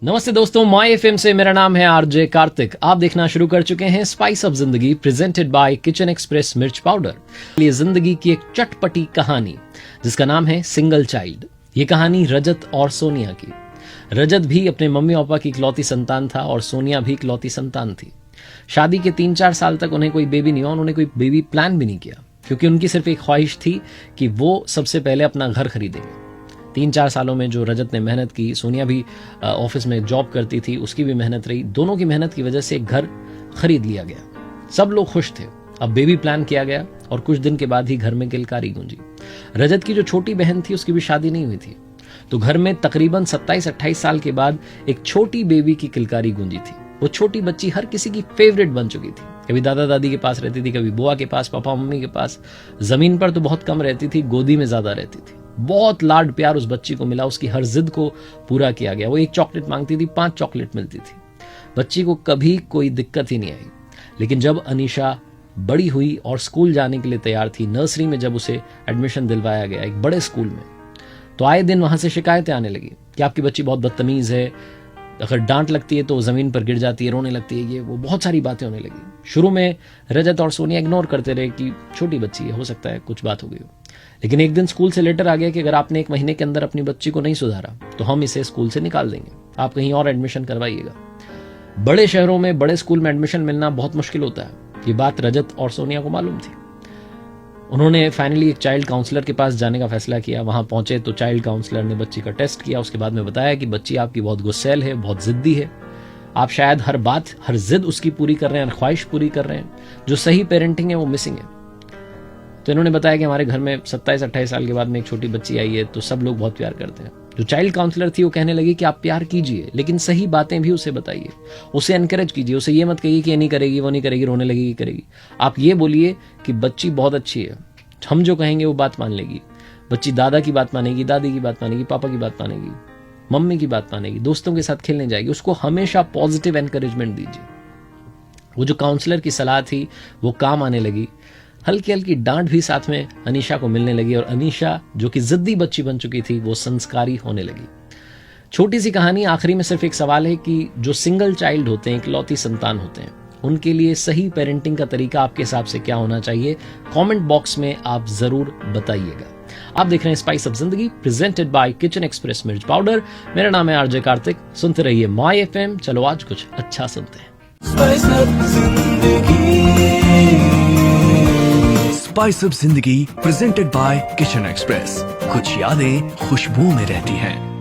नमस्ते दोस्तों, my FM से मेरा नाम है आरजे कार्तिक। आप देखना शुरू कर चुके हैं स्पाइस ऑफ जिंदगी प्रेजेंटेड बाय किचन एक्सप्रेस मिर्च पाउडर। ये जिंदगी की एक चटपटी कहानी जिसका नाम है सिंगल चाइल्ड। ये कहानी रजत और सोनिया की। रजत भी अपने मम्मी पापा की इकलौती संतान था और सोनिया भी इकलौती संतान थी। शादी के 3-4 साल तक उन्हें कोई बेबी नहीं हुआ। उन्होंने कोई बेबी प्लान भी नहीं किया क्योंकि उनकी सिर्फ एक ख्वाहिश थी कि वो सबसे पहले अपना घर खरीदेंगे। 3-4 सालों में जो रजत ने मेहनत की, सोनिया भी ऑफिस में जॉब करती थी, उसकी भी मेहनत रही। दोनों की मेहनत की वजह से एक घर खरीद लिया गया। सब लोग खुश थे। अब बेबी प्लान किया गया और कुछ दिन के बाद ही घर में किलकारी गूंजी। रजत की जो छोटी बहन थी उसकी भी शादी नहीं हुई थी, तो घर में तकरीबन 27-28 साल के बाद एक छोटी बेबी की किलकारी गूंजी थी। वो छोटी बच्ची हर किसी की फेवरेट बन चुकी थी। कभी दादा दादी के पास रहती थी, कभी बुआ के पास, पापा मम्मी के पास। जमीन पर तो बहुत कम रहती थी, गोदी में ज्यादा रहती थी। बहुत लाड प्यार उस बच्ची को मिला। उसकी हर जिद को पूरा किया गया। वो 1 चॉकलेट मांगती थी, 5 चॉकलेट मिलती थी। बच्ची को कभी कोई दिक्कत ही नहीं आई। लेकिन जब अनीशा बड़ी हुई और स्कूल जाने के लिए तैयार थी, नर्सरी में जब उसे एडमिशन दिलवाया गया एक बड़े स्कूल में, तो आए दिन वहां से शिकायतें आने लगी कि आपकी बच्ची बहुत बदतमीज है, अगर डांट लगती है तो जमीन पर गिर जाती है, रोने लगती है, ये वो बहुत सारी बातें होने लगी। शुरू में रजत और सोनिया इग्नोर करते रहे कि छोटी बच्ची है, हो सकता है कुछ बात हो गई हो। लेकिन एक दिन स्कूल से लेटर आ गया कि अगर आपने 1 महीने के अंदर अपनी बच्ची को नहीं सुधारा तो हम इसे स्कूल से निकाल देंगे, आप कहीं और एडमिशन करवाइएगा। बड़े शहरों में बड़े स्कूल में एडमिशन मिलना बहुत मुश्किल होता है। ये बात रजत और सोनिया को मालूम थी। उन्होंने फाइनली एक चाइल्ड काउंसलर के पास जाने का फैसला किया। वहां पहुंचे तो चाइल्ड काउंसलर ने बच्ची का टेस्ट किया। उसके बाद में बताया कि बच्ची आपकी बहुत गुस्सैल है, बहुत जिद्दी है। आप शायद हर बात, हर जिद उसकी पूरी कर रहे हैं, हर ख्वाहिश पूरी कर रहे हैं। जो सही पेरेंटिंग है वो मिसिंग है। तो इन्होंने बताया कि हमारे घर में 27-28 साल के बाद में एक छोटी बच्ची आई है, तो सब लोग बहुत प्यार करते हैं। जो चाइल्ड काउंसलर थी वो कहने लगी कि आप प्यार कीजिए, लेकिन सही बातें भी उसे बताइए, उसे एनकरेज कीजिए। उसे ये मत कहिए कि ये नहीं करेगी, वो नहीं करेगी, रोने लगेगी, करेगी। आप ये बोलिए कि बच्ची बहुत अच्छी है, हम जो कहेंगे वो बात मान लेगी। बच्ची दादा की बात मानेगी, दादी की बात मानेगी, पापा की बात मानेगी, मम्मी की बात मानेगी, दोस्तों के साथ खेलने जाएगी। उसको हमेशा पॉजिटिव एनकरेजमेंट दीजिए। वो जो काउंसलर की सलाह थी वो काम आने लगी। हल्की हल्की डांट भी साथ में अनीशा को मिलने लगी और अनीशा जो कि जिद्दी बच्ची बन चुकी थी वो संस्कारी होने लगी। छोटी सी कहानी। आखिरी में सिर्फ एक सवाल है कि जो सिंगल चाइल्ड होते हैं, इकलौती संतान होते हैं, उनके लिए सही पेरेंटिंग का तरीका आपके हिसाब से क्या होना चाहिए? कमेंट बॉक्स में आप जरूर बताइएगा। आप देख रहे हैं स्पाइस ऑफ जिंदगी प्रेजेंटेड बाय किचन एक्सप्रेस मिर्च पाउडर। मेरा नाम है आरजे कार्तिक। सुनते रहिए माय एफएम। चलो आज कुछ अच्छा सुनते हैं। स्पाइस ऑफ जिंदगी प्रेजेंटेड बाय किचन एक्सप्रेस। कुछ यादें खुशबू में रहती हैं।